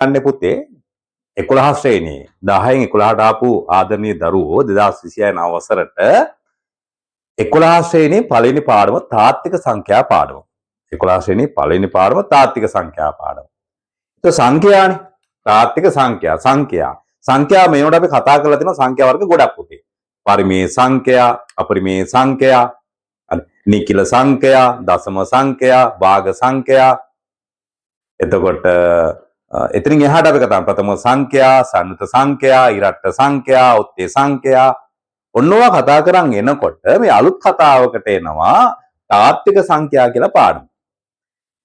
අන්නේ පුතේ 11 ශ්‍රේණියේ 10න් 11ට ආපු ආදරණීය දරුවෝ 2029 වසරට 11 ශ්‍රේණියේ පළවෙනි පාඩම තාත්වික සංඛ්‍යා පාඩම. 11 ශ්‍රේණියේ පළවෙනි පාඩම තාත්වික සංඛ්‍යා පාඩම. ඒක සංඛ්‍යානේ. තාත්වික සංඛ්‍යා මේවට අපි කතා කරලා තියෙනවා සංඛ්‍යා වර්ග ගොඩක් පුතේ. පරිමේය සංඛ්‍යා, අපරිමේය සංඛ්‍යා, නිකිල සංඛ්‍යා, දශම සංඛ්‍යා, භාග සංඛ්‍යා. එතකොට එතනින් එහාට අපි කතා ප්‍රථම සංඛ්‍යා, සම්නුත සංඛ්‍යා, ඉරට්ට සංඛ්‍යා, උත්තේ සංඛ්‍යා ඔන්නවා කතා කරන් එනකොට මේ අලුත් කතාවකට එනවා තාත්වික සංඛ්‍යා කියලා පාඩම.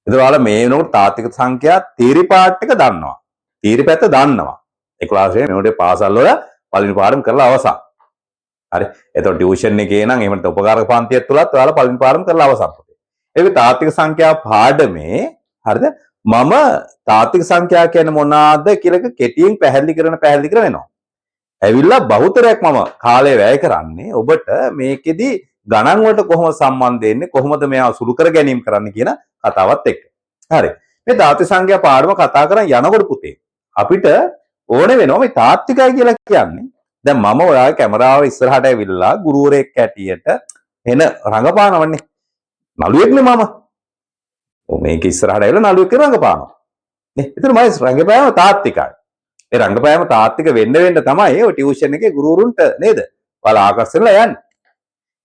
ඒතර ඔයාලා මේ වෙනකොට තාත්වික සංඛ්‍යා තීරි පාර්ට් එක දන්නවා. තීරි පැත්ත දන්නවා. 11 ශ්‍රේණියේ මේකට පාසල් වල පළවෙනි පාඩම කරලා අවසන්. හරි. එතකොට ටියුෂන් එකේ නම් එහෙම නැත්නම් උපකාරක පන්තියක් තුලත් ඔයාලා පළවෙනි පාඩම කරලා අවසන්. ඒක තාත්වික සංඛ්‍යා පාඩමේ හරිද? මම තාත්වික සංඛ්‍යා කියන්නේ මොනවාද කියලා කෙටියෙන් පැහැදිලි කරන වෙනවා. ඇවිල්ලා බහුතරයක් මම කාලය වැය කරන්නේ ඔබට මේකෙදි ගණන් වලට කොහොමද සම්බන්ධ වෙන්නේ කොහොමද මෙයා සුළු කර ගැනීම කරන්න කියන කතාවත් එක්ක. හරි. මේ තාත්වික සංඛ්‍යා පාඩම කතා කරන් යනකොට පුතේ අපිට ඕනේ වෙනවා මේ තාත්විකයි කියලා කියන්නේ. දැන් මම ඔයාගේ කැමරාව ඉස්සරහට ඇවිල්ලා ගුරුවරයෙක් ඇටියට එන රංගපානවන්නේ. නළුවෙක්නේ මම. මේක ඉස්සරහට ඇවිල්ලා නළුවෙක් රංගපානවා. නේ? ඒතර මම රංගපෑම තාත්විකයි. ඒ රංගපෑම තාත්වික වෙන්න තමයි ඔය ටියුෂන් එකේ ගුරුවරුන්ට නේද? ඔයාලා ආකර්ෂණලා යන්නේ.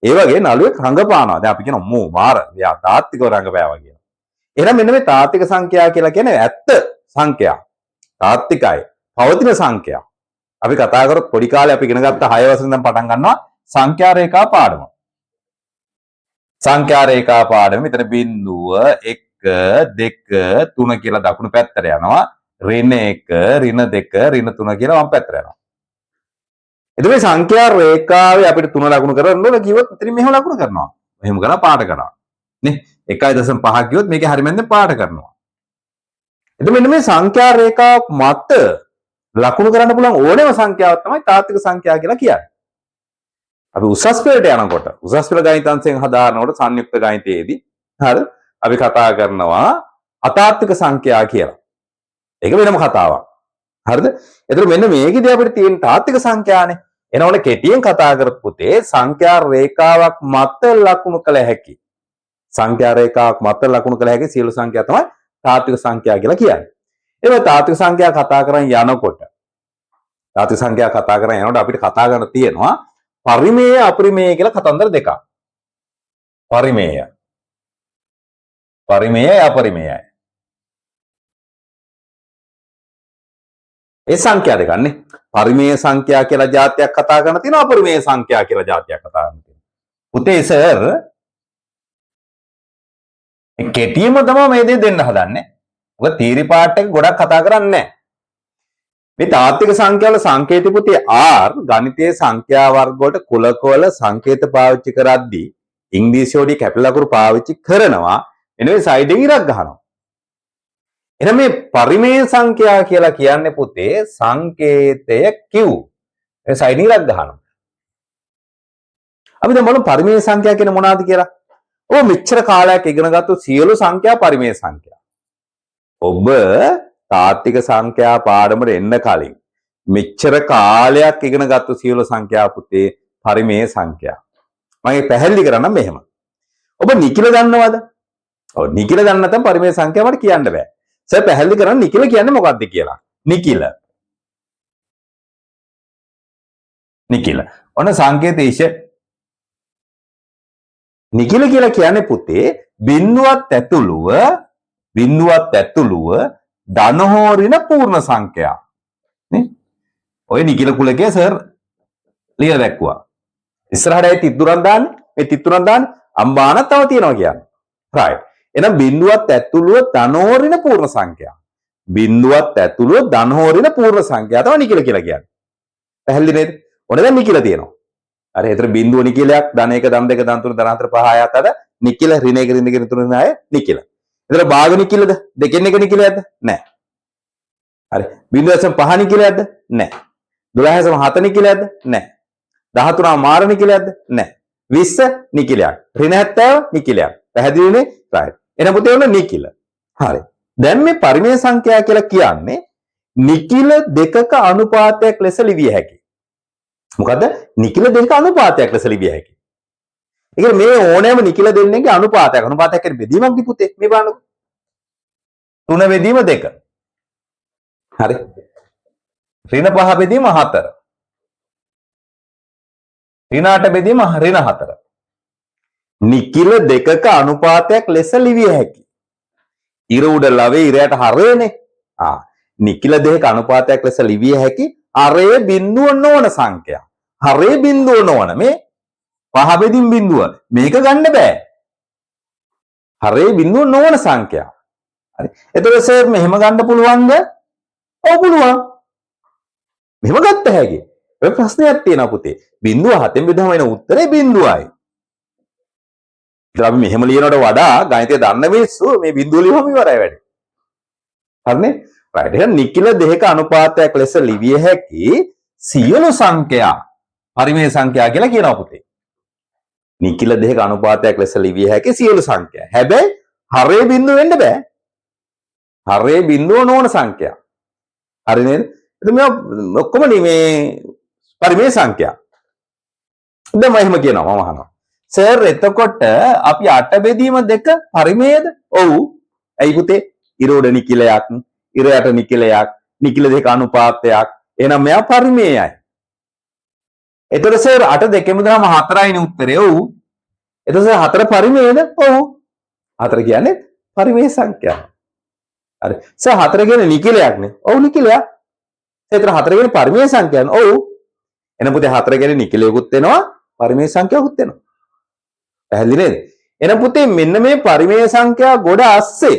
ඒ වගේ නළුවෙක් රංගපානවා. දැන් අපි කියනවා මෝ මාර යා තාත්විකව රංගපෑවා කියලා. එහෙනම් මෙන්න මේ තාත්වික සංඛ්‍යා කියලා කියන්නේ ඇත්ත සංඛ්‍යා. තාත්විකයි. පවතින සංඛ්‍යා. අපි කතා කරොත් පොඩි කාලේ අපි ඉගෙන ගත්ත 6 වසරේ ඉඳන් පටන් ගන්නවා සංඛ්‍යා රේඛා පාඩම. සංඛ්‍යා රේඛා පාඩම මෙතන බිංදුව 1 2 3 කියලා දකුණු පැත්තට යනවා. ඍණ 1 ඍණ 2 ඍණ 3 කියලා වම් පැත්තට යනවා. එතකොට මේ සංඛ්‍යා රේඛාවේ අපිට 3 ලකුණු කරන්න ඕන කිව්වොත් ඉතින් මෙහෙම ලකුණු කරනවා. මෙහෙම කරා පාට කරනවා. නේ 1.5 කිව්වොත් මේකේ හරියමෙන්ද පාට කරනවා. එතකොට මෙන්න මේ සංඛ්‍යා රේඛාව මත ලකුණු කරන්න පුළුවන් ඕනෑම සංඛ්‍යාවක් තමයි තාත්වික සංඛ්‍යා කියලා කියන්නේ. අපි උසස් පෙළට යනකොට උසස් පෙළ ගණිත අංශයෙන් හදානකොට සංයුක්ත ගණිතයේදී හරි අපි කතා කරනවා අතාත්වික සංඛ්‍යා කියලා. ඒක වෙනම කතාවක්. හරිද? එතකොට මෙන්න මේකේදී අපිට තියෙන තාත්වික සංඛ්‍යානේ. එනවනේ කෙටියෙන් කතා කරපු පුතේ සංඛ්‍යා රේඛාවක් මත ලකුණු කළ හැකි. සංඛ්‍යා රේඛාවක් මත ලකුණු කළ හැකි සියලු සංඛ්‍යා තමයි තාත්වික සංඛ්‍යා කියලා කියන්නේ. ඒක තාත්වික සංඛ්‍යා කතා කරන් යනකොට තාත්වික සංඛ්‍යා කතා කරන් යනකොට අපිට කතා කරන්න තියෙනවා පරිමේය අපරිමේය කියලා කතන්දර දෙකක්. පරිමේය අපරිමේයයි. ඒ සංඛ්‍යා දෙකක් නේ. පරිමේය සංඛ්‍යා කියලා જાතියක් කතා කරන්න තියෙනවා අපරිමේය සංඛ්‍යා කියලා જાතියක් කතා කරන්න තියෙනවා. පුතේ සර් කෙටියම තමයි මේ දේ දෙන්න හදන්නේ. ඔක තීරි පාර්ට් එක ගොඩක් කතා කරන්නේ නැහැ. මේ තාත්වික සංඛ්‍යාවල සංකේත පුතේ R ගණිතයේ සංඛ්‍යා වර්ග වලට කුලකවල සංකේත පාවිච්චි කරද්දී ඉංග්‍රීසි වලදී කැපිටල් අකුරු පාවිච්චි කරනවා. එනේ සයිඩ් එකේ ඉරක් ගහනවා. එහෙනම් මේ පරිමේය සංඛ්‍යා කියලා කියන්නේ පුතේ සංකේතය Q. ඒ සයිඩ් ඉරක් ගහනවා. අපි දැන් බලමු පරිමේය සංඛ්‍යා කියන්නේ මොනවද කියලා. ඔබ මෙච්චර කාලයක් ඉගෙන ගත්ත සියලු සංඛ්‍යා පරිමේය සංඛ්‍යා. ඔබ තාත්වික සංඛ්‍යා පාඩමට එන්න කලින් මෙච්චර කාලයක් ඉගෙන ගත්ත සියලු සංඛ්‍යා පුතේ පරිමේය සංඛ්‍යා. මම පැහැදිලි කරන්නම් මෙහෙම. ඔබ නිකිල දන්නවද? ඔව් නිකිල දන්න නැත්නම් පරිමේය සංඛ්‍යා මට කියන්න බෑ. සර් පැහැදිලි කරන්න නිකිල කියන්නේ මොකක්ද කියලා. නිකිල. ඔන්න සංකේතීශ නිකිල කියලා කියන්නේ පුතේ බිඳුවත් ඇතුළුව ධන හෝ ඍණ පූර්ණ සංඛ්‍යා. නේ? ඔය නිකිල කුලකයේ සර් ලියලා දැක්කුවා. ඉස්සරහට ඒ තිත්තුරන් දාන්නේ. මේ තිත්තුරන් දාන්නේ අම්බාන තව තියනවා කියන්නේ. right. එහෙනම් බිඳුවත් ඇතුළුව ධන හෝ ඍණ පූර්ණ සංඛ්‍යා. බිඳුවත් ඇතුළුව ධන හෝ ඍණ පූර්ණ සංඛ්‍යා තමයි නිකිල කියලා කියන්නේ. පැහැදිලි නේද? ඔන්න දැන් නිකිල තියෙනවා. හරි. ඒතර බිඳුව නිකිලයක් ධන 1 ධන 2 ධන 3 ධන 4 5 6 7 නිකිල ඍණ 1 ඍණ 2 3 9 නිකිල. එතන භාග නිකිලද? දෙකෙන් එක නිකිලයක්ද? නැහැ. හරි. 0.5 නිකිලයක්ද? නැහැ. 12.7 නිකිලයක්ද? නැහැ. 13 මාර නිකිලයක්ද? නැහැ. 20 නිකිලයක්. ඍණ 70 නිකිලයක්. පැහැදිලිනේ? right. එන පුතේ ඔන්න නිකිල. හරි. දැන් මේ පරිමේය සංඛ්‍යා කියලා කියන්නේ නිකිල දෙකක අනුපාතයක් ලෙස ලිවිය හැකියි. මොකද නිකිල දෙක අනුපාතයක් ලෙස ලිවිය හැකියි. ඒ කියන්නේ මේ ඕනෑම නිකිල දෙන්නේගේ අනුපාතයක්. අනුපාතයක් කියන්නේ බෙදීමක් දී පුතේ. මේ බලන්නකො. 3 බෙදීම 2. හරි. ඍණ 5 බෙදීම 4. ඍණ 8 බෙදීම ඍණ 4. නිකිල දෙකක අනුපාතයක් ලෙස ලිවිය හැකියි. ඉර උඩ ලවේ ඉරයට හරයනේ. නිකිල දෙක අනුපාතයක් ලෙස ලිවිය හැකි අරේ බිඳුව නොවන සංඛ්‍යා. හරේ බිඳුව නොවන මේ 5 බෙදීම් බිඳුව මේක ගන්න බෑ. හරේ බිඳුව නොවන සංඛ්‍යා. හරි. එතකොට සර් මෙහෙම ගන්න පුළුවන්ද? ඔව් පුළුවන්. මෙහෙම ගත්ත හැකි. ඔය ප්‍රශ්නයක් තියෙනවා පුතේ. බිඳුව 7න් බෙදුවම එන උත්තරේ බිඳුවයි. ඉතින් අපි මෙහෙම ලියනවට වඩා ගණිතය දන්න මිනිස්සු මේ බිඳුව ලියවම ඉවරයි වැඩේ. හරිනේ? right. එහෙනම් නිකිල දෙක අනුපාතයක් ලෙස ලිවිය හැකි සියලු සංඛ්‍යා පරිමේය සංඛ්‍යා කියලා කියනවා පුතේ. නිකිල දෙක අනුපාතයක් ලෙස ලිවිය හැකි සියලු සංඛ්‍යා. හැබැයි හරේ බිඳුව වෙන්න බෑ. හරේ බිඳුව නොවන සංඛ්‍යා. හරි නේද? එතකොට මේ ඔක්කොම මේ පරිමේය සංඛ්‍යා. දැන් මම එහෙම කියනවා මම අහනවා. සර් එතකොට අපි 8 බෙදීම 2 පරිමේයද? ඔව්. ඇයි පුතේ? ඉර උඩ නිකිලයක්, ඉර යට නිකිලයක්, නිකිල දෙක අනුපාතයක්. එහෙනම් මෙයා පරිමේයයි. එතකොට සර් 8 දෙකෙන් බෙදුවම 4යිනේ උත්තරේ. ඔව්. එතකොට සර් 4 පරිමේයද? ඔව්. 4 කියන්නේ පරිමේය සංඛ්‍යාව. හරි. සර් 4 කියන්නේ නිකිලයක්නේ. ඔව් නිකිලයක්. එතකොට 4 කියන්නේ පරිමේය සංඛ්‍යාවනේ. ඔව්. එහෙනම් පුතේ 4 කියන්නේ නිකිලයකුත් වෙනවා, පරිමේය සංඛ්‍යාවකුත් වෙනවා. පැහැදිලි නේද? එහෙනම් පුතේ මෙන්න මේ පරිමේය සංඛ්‍යා ගොඩ ASCII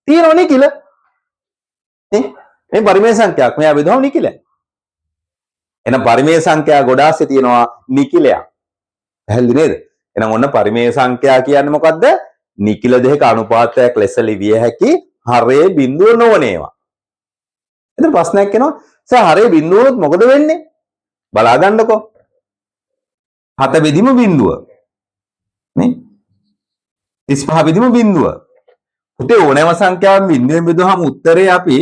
තියෙනවා නිකිල. මේ පරිමේය සංඛ්‍යාවක් මෙයා බෙදුවම නිකිලයි. එහෙනම් පරිමේය සංඛ්‍යා ගොඩ ASCII තියෙනවා නිකිලයක්. පැහැදිලි නේද? එහෙනම් ඔන්න පරිමේය සංඛ්‍යා කියන්නේ මොකද්ද? නිකිල දෙක අනුපාතයක් ලෙස ලිවිය හැකි හරේ බිඳුව නොවන ඒවා. එතන ප්‍රශ්නයක් එනවා. සර් හරේ බිඳුව වලත් මොකද වෙන්නේ? බලා ගන්නකො. 7 බෙදීම බිඳුව. නේ? 35 බෙදීම බිඳුව. පුතේ ඕනෑම සංඛ්‍යාවක් බිඳුවෙන් බෙදුවහම උත්තරේ අපි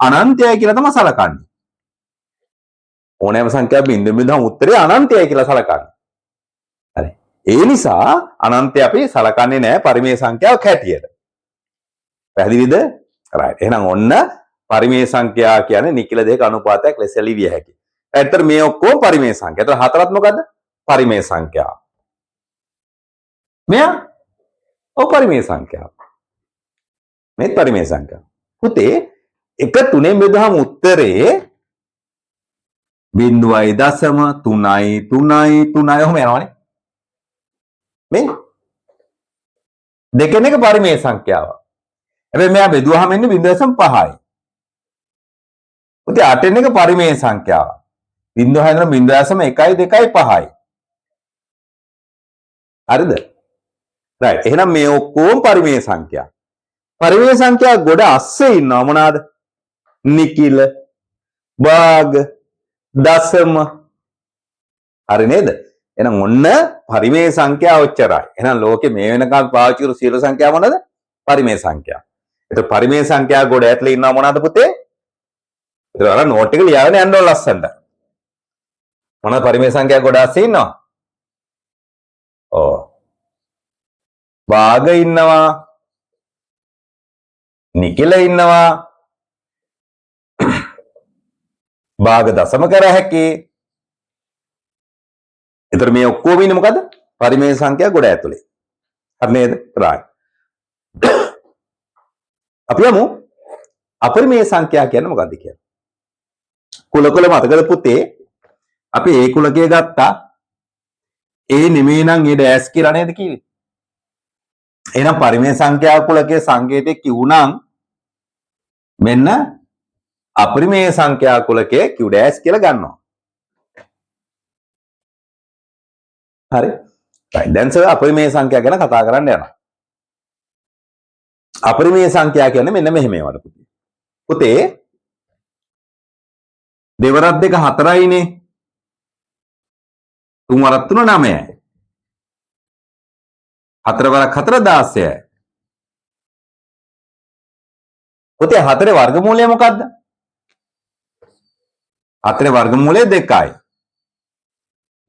අනන්තයයි කියලා තමයි සලකන්නේ. ඕනෑම සංඛ්‍යාවක් බිඳුවෙන් බෙදුවහම උත්තරේ අනන්තයයි කියලා සලකන්නේ. හරි. ඒ නිසා අනන්තය අපි සලකන්නේ නැහැ පරිමේය සංඛ්‍යාවක් හැටියට. පැහැදිලිද? right. එහෙනම් ඔන්න පරිමේය සංඛ්‍යා කියන්නේ නිකිල දෙක අනුපාතයක් ලෙස ලිවිය හැකියි. ඇත්තට මේ ඔක්කොම පරිමේය සංඛ්‍යා. ඒතර හතරත් මොකද්ද? පරිමේය සංඛ්‍යා. මෙයා අපරිමේය සංඛ්‍යාව. මේ පරිමේය සංඛ්‍යාව. පුතේ 1 3ෙන් බෙදුවහම උත්තරේ 0.3 ඔහොම යනවනේ. මේ දෙකෙන් එක පරිමේය සංඛ්‍යාව. හැබැයි මෙයා බෙදුවහම එන්නේ 0.5යි. පුතේ 8ෙන් එක පරිමේය සංඛ්‍යාව. 0.1 2යි 5යි. හරිද? right. එහෙනම් මේ ඔක්කොම පරිමේය සංඛ්‍යා. පරිමේය සංඛ්‍යා ගොඩ ASCII ඉන්නවා මොනවාද? නිකිල, භාග, දශම. හරි නේද? එහෙනම් ඔන්න පරිමේය සංඛ්‍යා ඔච්චරයි. එහෙනම් ලෝකේ මේ වෙනකන් පාවිච්චි කරපු සියලු සංඛ්‍යා මොනවාද? පරිමේය සංඛ්‍යා. ඒත් පරිමේය සංඛ්‍යා ගොඩ ඇතුලේ ඉන්නවා මොනවාද පුතේ? ඒක අර නෝට් එක ලියාගෙන යන්න ඕන ලස්සනට. මොනවාද පරිමේය සංඛ්‍යා ගොඩ ASCII ඉන්නවා? ඔව්. භාග ඉන්නවා, නිකිල ඉන්නවා, භාග දශම කර හැකි. ඒතර මේ ඔක්කොම ඉන්නේ මොකද? පරිමේය සංඛ්‍යා ගොඩ ඇතුලේ. හරි නේද? right. අපි යමු අපරිමේය සංඛ්‍යා කියන්නේ මොකද්ද කියලා. කුලකුල මතකද පුතේ? අපි ඒ කුලකයේ ගත්තා. ඒ නෙමෙයි නම් ඒ ඩෑස් කියලා නේද කිව්වේ? එහෙනම් පරිමේය සංඛ්‍යා කුලකයේ සංකේතය කිව්නම් මෙන්න අපරිමේය සංඛ්‍යා කුලකයේ Q ඩෑෂ් කියලා ගන්නවා. හරි. right. දැන් සර් අපරිමේය සංඛ්‍යා ගැන කතා කරන්න යනවා. අපරිමේය සංඛ්‍යා කියන්නේ මෙන්න මෙහෙම ඒවාට පුතේ. පුතේ දෙවරක් දෙක 4යිනේ. තුන් වරක් 3 9යි. 4 වරක් 4 16යි. පුතේ 4 වර්ගමූලය මොකද්ද? 4 වර්ගමූලය 2යි.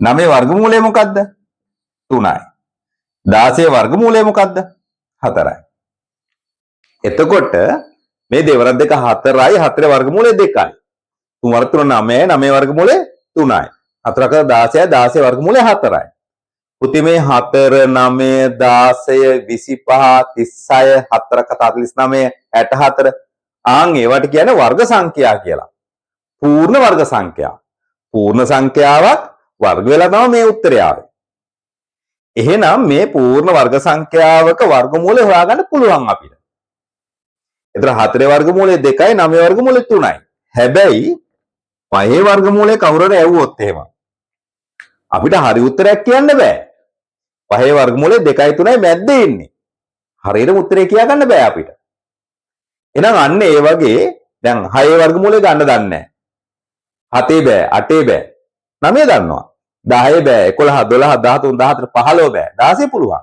9 වර්ගමූලය මොකද්ද? 3යි. 16 වර්ගමූලය මොකද්ද? 4යි. එතකොට මේ දෙවරක් දෙක 4යි 4 වර්ගමූලය 2යි. 3 වරක් 3 9යි 9 වර්ගමූලය 3යි. 4ක 16යි 16 වර්ගමූලය 4යි. පුතේ මේ 4 9 16 25 36 4ක 49 64 ආන් ඒවට කියන්නේ වර්ග සංඛ්‍යා කියලා. පූර්ණ වර්ග සංඛ්‍යා. පූර්ණ සංඛ්‍යාවක් වර්ග වෙලා තමයි මේ උත්තරය ආවේ. එහෙනම් මේ පූර්ණ වර්ග සංඛ්‍යාවක වර්ගමූලය හොයාගන්න පුළුවන් අපිට. එතන 4 වර්ගමූලය 2යි 9 වර්ගමූලය 3යි. හැබැයි 5 වර්ගමූලය කවුරුර ඇව්වොත් එහෙම අපිට හරි උත්තරයක් කියන්න බෑ. 5 වර්ගමූලය 2යි 3යි මැද්දේ ඉන්නේ. හරියටම උත්තරේ කියා ගන්න බෑ අපිට. එහෙනම් අන්න ඒ වගේ දැන් 6 වර්ගමූලය ගන්න දන්නේ නැහැ. 7 බෑ 8 බෑ 9 දන්නවා. 10 බෑ 11 12 13 14 15 බෑ 16 පුළුවන්.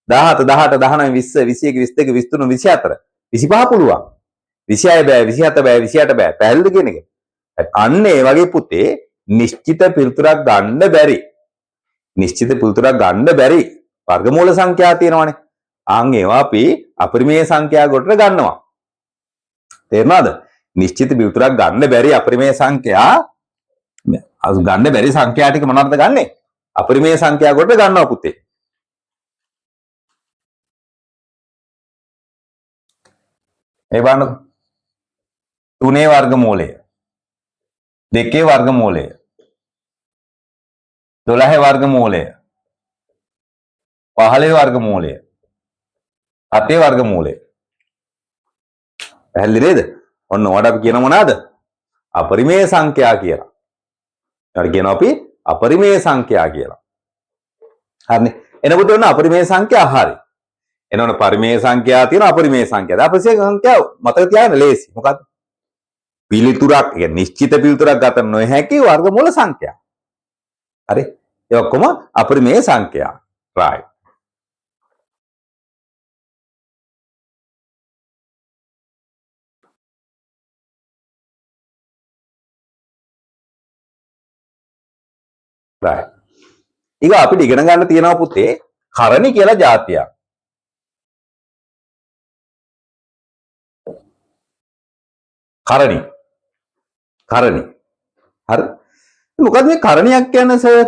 17 18 19 20 21 22 23 24 25 පුළුවන්. 26 බෑ 27 බෑ 28 බෑ පැහැදිලිද කියන එක. අන්න ඒ වගේ පුතේ නිශ්චිත පිළිතුරක් ගන්න බැරි. නිශ්චිත පිළිතුරක් ගන්න බැරි වර්ගමූල සංඛ්‍යා තියෙනවානේ. ආන් ඒවා අපි අපරිමේය සංඛ්‍යා කොටට ගන්නවා. තේරුණාද? නිශ්චිත පිළිතුරක් ගන්න බැරි අපරිමේය සංඛ්‍යා ගන්න බැරි සංඛ්‍යා ටික මොනවද ගන්නෙ? අපරිමේය සංඛ්‍යා කොටට ගන්නවා පුතේ. ඒ බලන්නකො. 3 වර්ගමූලය 2 වර්ගමූලය 12 වර්ගමූලය 15 වර්ගමූලය 7 වර්ගමූලය පැහැදිලි නේද? ඔන්න ඔයාලට අපි කියන මොනවාද? අපරිමේය සංඛ්‍යා කියලා. ඒකට කියනවා අපි අපරිමේය සංඛ්‍යා කියලා. හරිනේ. එනකොට ඔන්න අපරිමේය සංඛ්‍යා හරි. එනවනේ පරිමේය සංඛ්‍යා තියෙනවා අපරිමේය සංඛ්‍යා. අපරිමේය සංඛ්‍යා මතක තියාගන්න ලේසි. මොකද්ද? පිළිතුරක් කියන්නේ නිශ්චිත පිළිතුරක් ගත නොහැකි වර්ගමූල සංඛ්‍යා. හරි. ඒ ඔක්කොම අපරිමේය සංඛ්‍යා. right. right. ඊග අපිට ඉගෙන ගන්න තියෙනවා පුතේ කරණි කියලා જાතියක්. කරණි. කරණි. හරි. මොකද මේ කරණියක් කියන්නේ සර්?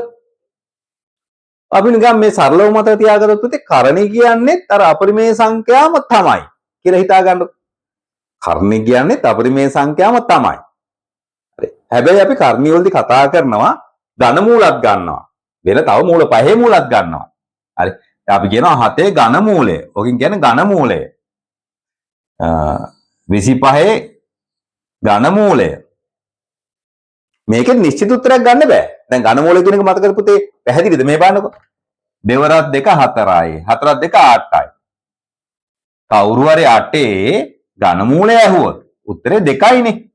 අපි නිකන් මේ සරලව මතක තියාගත්තොත් පුතේ කරණි කියන්නේ අර අපරිමේය සංඛ්‍යාවම තමයි කියලා හිතා ගන්නකො. කරණි කියන්නේ අපරිමේය සංඛ්‍යාවම තමයි. හරි. හැබැයි අපි කරණි වලදී කතා කරනවා ඝන මූලත් ගන්නවා. වෙන තව මූල පහේ මූලත් ගන්නවා. හරි. අපි කියනවා 7 ඝන මූලය. ඔකින් කියන්නේ ඝන මූලය. 25 ඝන මූලය. මේකෙන් නිශ්චිත උත්තරයක් ගන්න බෑ. දැන් ඝන මූලය කියන එක මතකද පුතේ? පැහැදිලිද මේ බලන්නකො. දෙවරක් 2 4යි. 4ක් 2 8යි. කවුරු හරි 8 ඝන මූලය ඇහුවොත් උත්තරේ 2යිනේ.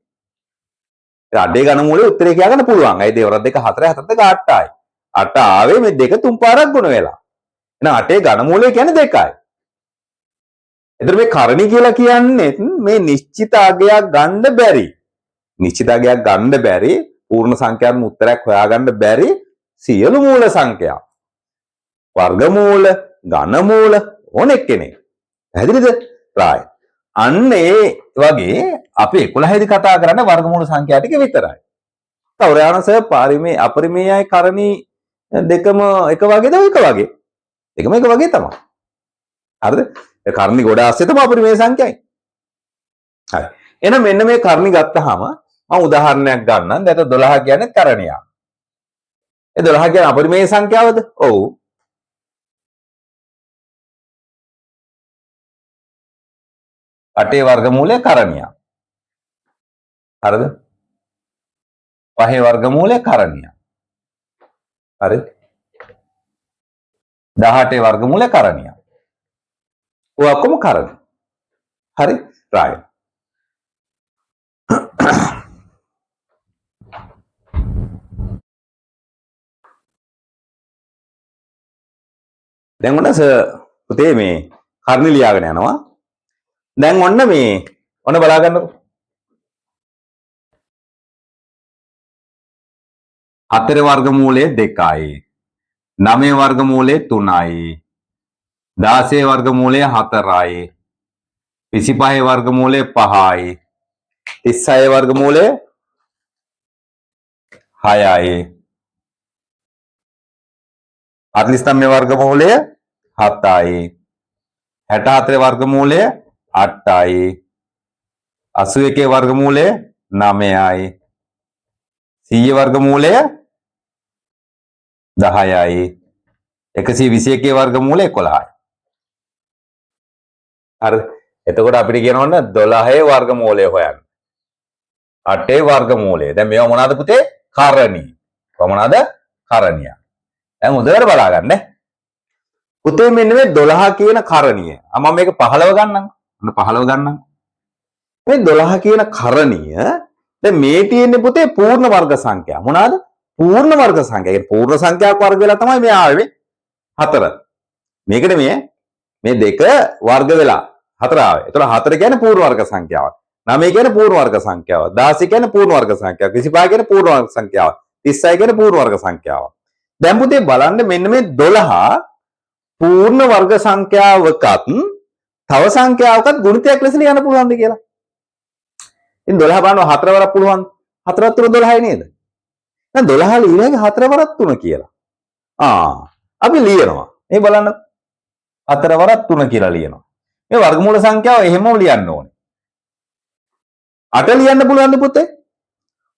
ඒ 8 ඝන මූලයේ උත්තරේ කියාගන්න පුළුවන්. අයි දෙවරක් 2 4යි 4ක් 2 8යි. 8 ආවේ මේ 2 3 පාරක් ගුණ වෙලා. එහෙනම් 8 ඝන මූලය කියන්නේ 2යි. එතකොට මේ කරණි කියලා කියන්නේ මේ නිශ්චිත අගයක් ගන්න බැරි. නිශ්චිත අගයක් ගන්න බැරි පූර්ණ සංඛ්‍යාත්මක උත්තරයක් හොයාගන්න බැරි සියලු මූල සංඛ්‍යා. වර්ගමූල, ඝනමූල ඕන එක්කෙනෙක්. පැහැදිලිද? right. අන්න ඒ වගේ අපි 11 දී කතා කරන්නේ වර්ගමූල සංඛ්‍යා ටික විතරයි. තවරානස පරිමේ අපරිමේයයි කරණි දෙකම එක වගේද එක වගේ? දෙකම එක වගේ තමයි. හරිද? ඒ කරණි ගොඩ ආස්සේ තමයි අපරිමේය සංඛ්‍යයි. හරි. එහෙනම් මෙන්න මේ කරණි ගත්තාම මම උදාහරණයක් ගන්නම්. දැන් 12 කියන්නේ කරණියක්. ඒ 12 කියන්නේ අපරිමේය සංඛ්‍යාවද? ඔව්. 8 වර්ගමූලය කරණියක්. හරිද? 5 වර්ගමූලය කරණියක්. හරි? 18 වර්ගමූලය කරණියක්. ඔය ඔක්කොම කරණි. හරි? right. දැන් ඔන්න පුතේ මේ කරණි ලියාගෙන යනවා. දැන් ඔන්න මේ ඔන්න බලා ගන්නකො. 4 වර්ගමූලය 2යි. 9 වර්ගමූලය 3යි. 16 වර්ගමූලය 4යි. 25 වර්ගමූලය 5යි. 36 වර්ගමූලය 6යි. 49 වර්ගමූලය 7යි. 64 වර්ගමූලය 8යි. 81 වර්ගමූලය 9යි. 100 වර්ගමූලය 10යි. 121 වර්ගමූලය 11යි. හරි. එතකොට අපිට කියනවනේ 12 වර්ගමූලය හොයන්න. 8 වර්ගමූලය. දැන් මේවා මොනවාද පුතේ? කරණී. කොහොමද? කරණිය. දැන් හොඳට බලාගන්න. පුතේ මෙන්න මේ 12 කියන කරණිය. මම මේක 15 ගන්නම්. අන්න 15 ගන්නම්. මේ 12 කියන කරණිය දැන් මේ තියෙන්නේ පුතේ පූර්ණ වර්ග සංඛ්‍යා. මොනවාද? පූර්ණ වර්ග සංඛ්‍යා. ඒ පූර්ණ සංඛ්‍යාවක් වර්ග වෙලා තමයි මේ ආවේ 4. මේකට මේ දෙක වර්ග වෙලා 4 ආවේ. ඒතකොට 4 කියන්නේ පූර්ණ වර්ග සංඛ්‍යාවක්. 9 කියන්නේ පූර්ණ වර්ග සංඛ්‍යාවක්. 16 කියන්නේ පූර්ණ වර්ග සංඛ්‍යාවක්. 25 කියන්නේ පූර්ණ වර්ග සංඛ්‍යාවක්. 36 කියන්නේ පූර්ණ වර්ග සංඛ්‍යාවක්. දැන් පුතේ බලන්න මෙන්න මේ 12 පූර්ණ වර්ග සංඛ්‍යාවකත් තව සංඛ්‍යාවකත් ගුණිතයක් ලෙස ලියන්න පුළුවන්ද කියලා. ඉතින් 12 බලනවා 4 වරක් පුළුවන්. 4ක් 3 12යි නේද? දැන් 12 ලියන්නේ 4 වරක් 3 කියලා. අපි ලියනවා. මේ බලන්න 4 වරක් 3 කියලා ලියනවා. මේ වර්ගමූල සංඛ්‍යාව එහෙමම ලියන්න ඕනේ. 8 ලියන්න පුළුවන්ද පුතේ?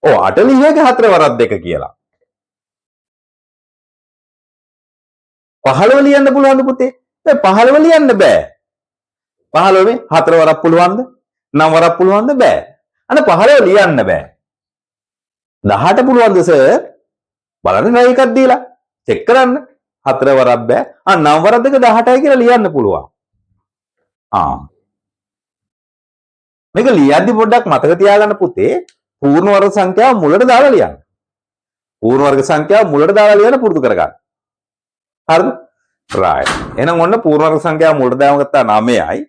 ඔව් 8 ලියන්නේ 4 වරක් 2 කියලා. 15 ලියන්න පුළුවන්ද පුතේ? දැන් 15 ලියන්න බෑ. 15 මේ 4 වරක් පුළුවන්ද? 9 වරක් පුළුවන්ද? බෑ. අන්න 15 ලියන්න බෑ. 18 පුළුවන්ද සර්? බලන්න try එකක් දීලා චෙක් කරන්න. 4 වරක් බෑ. 9 වරක් 2 18යි කියලා ලියන්න පුළුවන්. මේක ලියද්දි පොඩ්ඩක් මතක තියාගන්න පුතේ පූර්ණ වර්ග සංඛ්‍යාව මුලට දාලා ලියන්න. පූර්ණ වර්ග සංඛ්‍යාව මුලට දාලා ලියන්න පුරුදු කරගන්න. හරිද? right. එහෙනම් ඔන්න පූර්ණ වර්ග සංඛ්‍යාව මුලට දාම ගත්තා 9යි.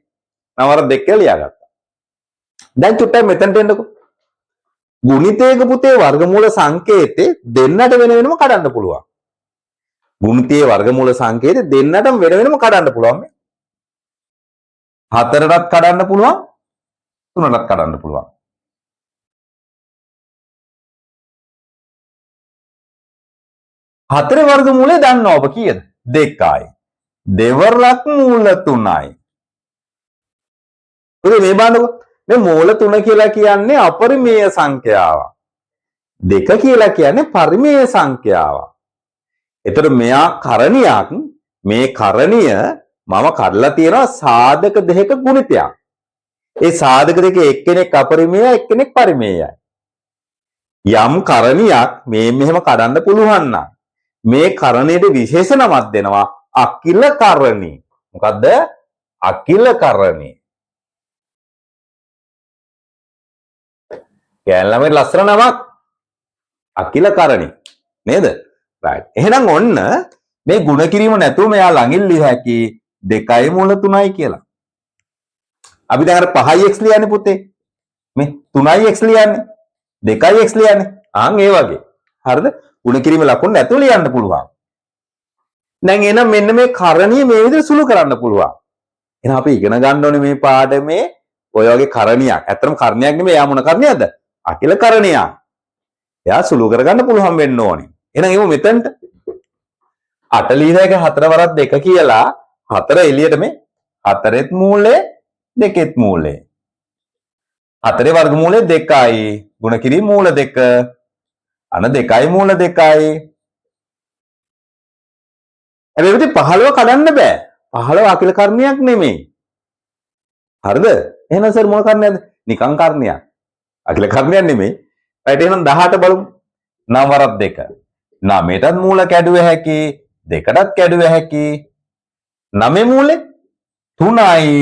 9 වරක් 2 කියලා ලියාගත්තා. දැන් චුට්ටක් මෙතනට එන්නකෝ. ගුණිතයක පුතේ වර්ගමූල සංකේතේ දෙන්නට වෙන වෙනම කඩන්න පුළුවන්. ගුණිතයේ වර්ගමූල සංකේතේ දෙන්නටම වෙන වෙනම කඩන්න පුළුවන්. 4ටත් කඩන්න පුළුවන් 3ටත් කඩන්න පුළුවන්. හතරේ වර්ගමූලය දන්නවා ඔබ කීයද? 2යි. දෙවරක් මූල 3යි. ඉතින් මේ බලන්නකෝ මේ මූල 3 කියලා කියන්නේ අපරිමේය සංඛ්‍යාවක්. 2 කියලා කියන්නේ පරිමේය සංඛ්‍යාවක්. ඒතර මෙයා කරණියක් මේ කරණිය මම කඩලා තියෙනවා සාධක දෙකක ගුණිතයක්. ඒ සාධක දෙකේ එක්කෙනෙක් අපරිමේයයි එක්කෙනෙක් පරිමේයයි. යම් කරණියක් මේ මෙහෙම කඩන්න පුළුවන් නම් මේ කරණයට විශේෂ නමක් දෙනවා අකිල කරණී. මොකද්ද? අකිල කරණී. කැලලමේ ලස්සන නමක් අකිල කරණී නේද? right. එහෙනම් ඔන්න මේ ಗುಣ කිරීම නැතුව මෙයා ළඟින් ලිය හැකි 2යි මූල 3යි කියලා. අපි දැන් අර 5යි x ලියන්නේ පුතේ. මේ 3යි x ලියන්නේ 2යි x ලියන්නේ. ඒ වගේ. හරිද? ಗುಣ කිරීම ලකුණු නැතුව ලියන්න පුළුවන්. දැන් එහෙනම් මෙන්න මේ කරණීය මේ විදිහට සුළු කරන්න පුළුවන්. එහෙනම් අපි ඉගෙන ගන්න ඕනේ මේ පාඩමේ ඔය වගේ කරණියක්. ඇත්තටම කරණියක් නෙමෙයි. යා මොන කරණියක්ද? අකිල කරණියක්. එයා සුළු කරගන්න පුළුවන් වෙන්න ඕනේ. එහෙනම් එමු මෙතනට 8 ලියනක 4 වරක් 2 කියලා 4 එළියට මේ 4ෙත් මූලය 2ෙත් මූලය. 4 වර්ගමූලය 2යි. ගුණ කිරීම මූල 2. අන 2යි මූල 2යි. හැබැයි ඉතින් 15 කඩන්න බෑ. 15 අකිල කරණියක් නෙමෙයි. හරිද? එහෙනම් සර් මොන කරණියක්ද? නිකං කරණියක්. අකිල කරණියක් නෙමෙයි. right එහෙනම් 18 බලමු. 9 වරක් 2. 9ටත් මූල කැඩුව හැකි 2ටත් කැඩුව හැකි 9 මූලෙ 3යි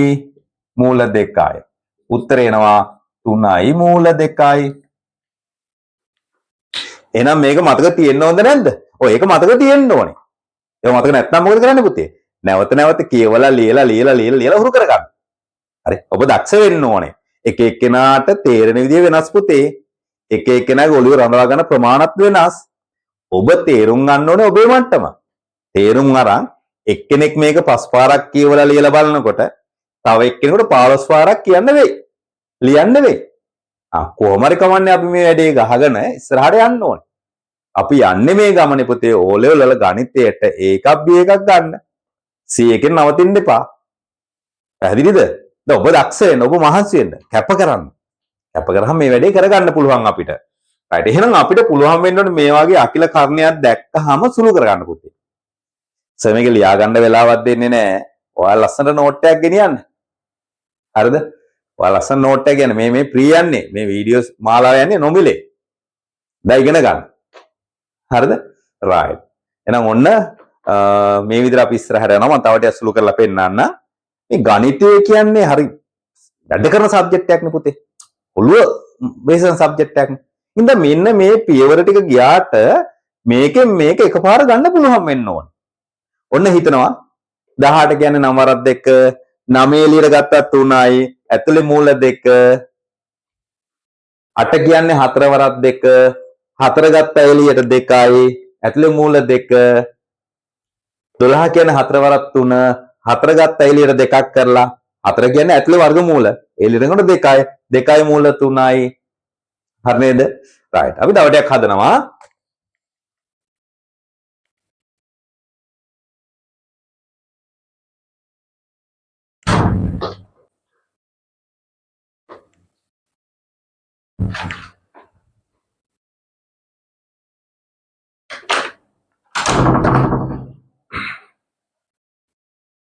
මූල 2යි. උත්තර එනවා 3යි මූල 2යි. එහෙනම් මේක මතක තියෙන්න ඕනද නැද්ද? ඔය ඒක මතක තියෙන්න ඕනේ. ඒක මතක නැත්නම් මොකද කරන්නේ පුතේ? නැවත නැවත කියවලා ලියලා හුරු කරගන්න. හරි. ඔබ දක්ෂ වෙන්න ඕනේ. එක එක්කෙනාට තේරෙන විදිය වෙනස් පුතේ. එක එක්කෙනාගේ ඔළුව රඳවා ගන්න ප්‍රමාණත් වෙනස්. ඔබ තේරුම් ගන්න ඕනේ ඔබේ මට්ටම. තේරුම් අරන් එක්කෙනෙක් මේක 5 පාරක් කියවලා ලියලා බලනකොට තව එක්කෙනෙකුට 15 පාරක් කියන්න වෙයි. ලියන්න වෙයි. කොහොම හරි කමන්නේ අපි මේ වැඩේ ගහගෙන ඉස්සරහට යන්න ඕනේ. අපි යන්නේ මේ ගමනේ පුතේ O level වල ගණිතයට ඒකක් B එකක් ගන්න. C එකෙන් නවතින්න එපා. පැහැදිලිද? දැන් ඔබ දක්ෂ වෙන්න, ඔබ මහන්සි වෙන්න, කැප කරන්න. කැප කරාම මේ වැඩේ කරගන්න පුළුවන් අපිට. right එහෙනම් අපිට පුළුවන් වෙන්න ඕනේ මේ වගේ අකිල කර්ණයක් දැක්කහම සුළු කරගන්න පුතේ. සර් මේක ලියා ගන්න වෙලාවක් දෙන්නේ නැහැ. ඔයාලා ලස්සනට නෝට් එකක් ගෙනියන්න. හරිද? ඔයාලා ලස්සන නෝට් එක කියන්නේ මේ ප්‍රී යන්නේ. මේ වීඩියෝස් මාලාව යන්නේ නොමිලේ. දැන් ඉගෙන ගන්න. හරිද? right. එහෙනම් ඔන්න මේ විදිහට අපි ඉස්සරහට යනවා. මම තව ටිකක් සුළු කරලා පෙන්නන්න. මේ ගණිතය කියන්නේ හරි වැඩ කරන සබ්ජෙක්ට් එකක් නේ පුතේ. ඔළුව බේසන සබ්ජෙක්ට් එකක්. ඉතින් මෙන්න මේ පියවර ටික ගියාට මේකෙන් මේක එකපාර ගන්න පුළුවන් වෙන්න ඕන. ඔන්න හිතනවා 18 කියන්නේ නම් වරක් 2, 9 එළියට ගත්තත් 3යි, ඇතුලේ මූල 2, 8 කියන්නේ 4 වරක් 2, 4 ගත්ත එළියට 2යි, ඇතුලේ මූල 2, 12 කියන්නේ 4 වරක් 3, 4 ගත්ත එළියට 2ක් කරලා 4 කියන්නේ ඇතුලේ වර්ගමූල. එළියට ගන්න 2යි, 2යි මූල 3යි. හරි නේද? right. අපි තව ටිකක් හදනවා.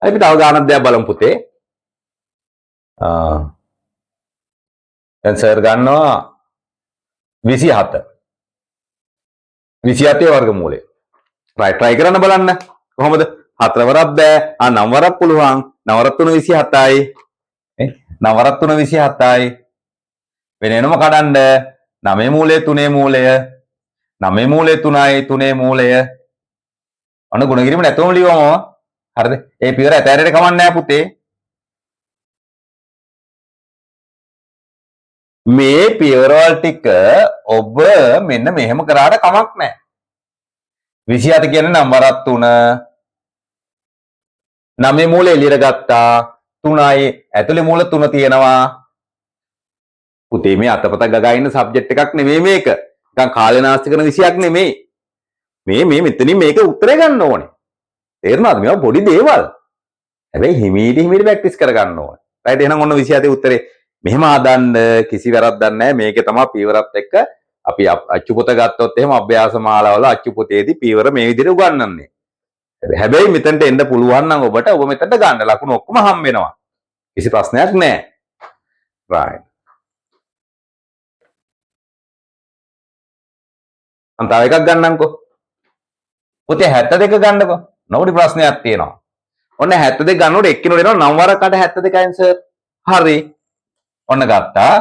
අපි තව ගානක් දෙයක් බලමු පුතේ. දැන් සර් ගන්නවා 27. 27 වර්ගමූලය. right try කරන්න බලන්න. කොහොමද? 4 වරක් බෑ. 9 වරක් පුළුවන්. 9 වරක් 3 27යි. නේ? 9 වරක් 3 27යි. වෙනම කඩන්න. 9 මූලය 3 මූලය. 9 මූලය 3යි 3 මූලය. අන්න ගුණ කිරීම නැතුවම ලියවම. හරිද? ඒ පියවර ඇතෑරෙට කමක් නැහැ පුතේ. මේ පියවරවල් ටික ඔබ මෙන්න මෙහෙම කරාට කමක් නැහැ. 27 කියන්නේ නම් වරක් 3. 9 මූල එළියට ගත්තා. 3යි ඇතුලේ මූල 3 තියෙනවා. පුතේ මේ අතපත ගගා ඉන්න සබ්ජෙක්ට් එකක් නෙමෙයි මේක. නිකන් කාලේ නාස්ති කරන විෂයක් නෙමෙයි. මේ මෙතනින් මේක උත්තරේ ගන්න ඕනේ. තේරුණාද? මේවා පොඩි දේවල්. හැබැයි හිමීට ප්‍රැක්ටිස් කරගන්න ඕනේ. රයිට් එහෙනම් ඔන්න 27 උත්තරේ මෙහෙම හදන්න කිසි වැරද්දක් නැහැ. මේකේ තමයි පීවරත් එක්ක අපි අච්චු පොත ගත්තොත් එහෙම අභ්‍යාස මාලාවල අච්චු පොතේදී පීවර මේ විදිහට උගන්වන්නේ. හැබැයි මෙතනට එන්න පුළුවන් නම් ඔබට ඔබ මෙතනට ගන්න ලකුණු ඔක්කොම හම් වෙනවා. කිසි ප්‍රශ්නයක් නැහැ. right. මම තව එකක් ගන්නම්කෝ. පුතේ 72 ගන්නකෝ. නොපොඩි ප්‍රශ්නයක් තියෙනවා. ඔන්න 72 ගන්නකොට එක්කිනොට එනවා 9 වරක් 8 72යි සර්. හරි. ඔන්න ගත්තා.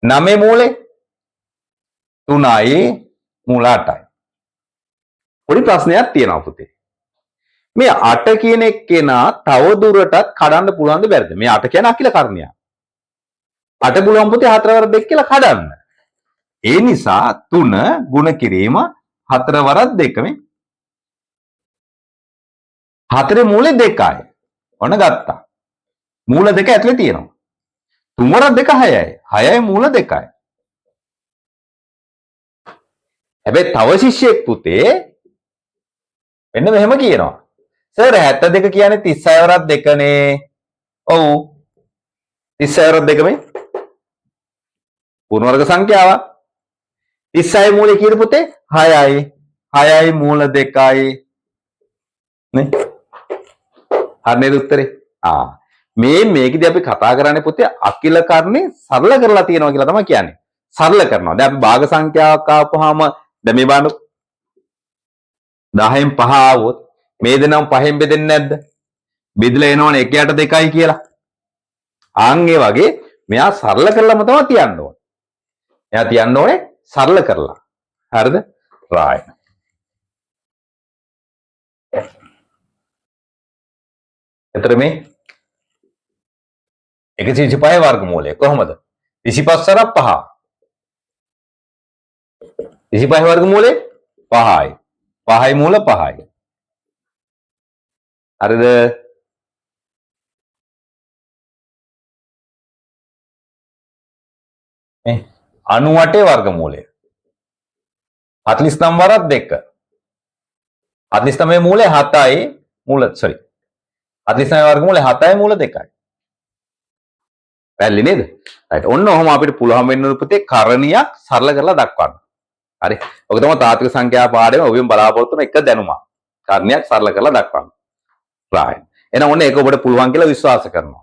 9 මූලේ 3යි මූල 8යි. පොඩි ප්‍රශ්නයක් තියෙනවා පුතේ. මේ 8 කියන එක්කෙනා තව දුරටත් කඩන්න පුළුවන්ද බැරිද? මේ 8 කියන අකිල කර්ණයක්. 8 පුළුවන් පුතේ 4 වර 2 කියලා කඩන්න. ඒ නිසා 3 ගුණ කිරීම 4 වරක් 2 මේ 4 මූලේ 2යි. ඔන්න ගත්තා. මූල 2 ඇතුලේ තියෙනවා. 3 වරක් 2 6යි. 6යි මූල 2යි. හැබැයි තව ශිෂ්‍යයෙක් පුතේ මෙන්න මෙහෙම කියනවා. සර් 72 කියන්නේ 36 වරක් 2 නේ. ඔව්. 36 වරක් 2 මේ පූර්ණ වර්ග සංඛ්‍යාවක්. 36 මූලය කීයද පුතේ? 6යි. 6යි මූල 2යි. නේ? හරි නේද උත්තරේ? මේකදී අපි කතා කරන්නේ පුතේ අකිල කර්ණේ සරල කරලා තියෙනවා කියලා තමයි කියන්නේ. සරල කරනවා. දැන් අපි භාග සංඛ්‍යාවක් ආපුවාම දැන් මේ බලන්න 10න් 5 ආවොත් මේ දෙනම 5න් බෙදෙන්නේ නැද්ද? බෙදලා එනවනේ 1 යට 2යි කියලා. ආන් ඒ වගේ මෙයා සරල කරලාම තමයි තියන්න ඕනේ. එයා තියන්න ඕනේ සරල කරලා. හරිද? right. එතන මේ 125 වර්ගමූලය කොහොමද? 25 සර 5. 25 වර්ගමූලය 5යි. 5යි මූල 5යි. හරිද? මේ 98 වර්ගමූලය 49 වරක් 2. 49 මූලය 7යි මූල sorry 49 වර්ගමූලය 7යි මූල 2යි. පැහැදිලි නේද? right. ඔන්න ඔහොම අපිට පුළුවන් වෙන්න පුතේ කරණියක් සරල කරලා දක්වන්න. හරි. ඔක තමයි තාත්වික සංඛ්‍යා පාඩමේ ඔබෙන් බලාපොරොත්තු වෙන එක දැනුමක්. කරණියක් සරල කරලා දක්වන්න. right. එහෙනම් ඔන්න ඒක ඔබට පුළුවන් කියලා විශ්වාස කරනවා.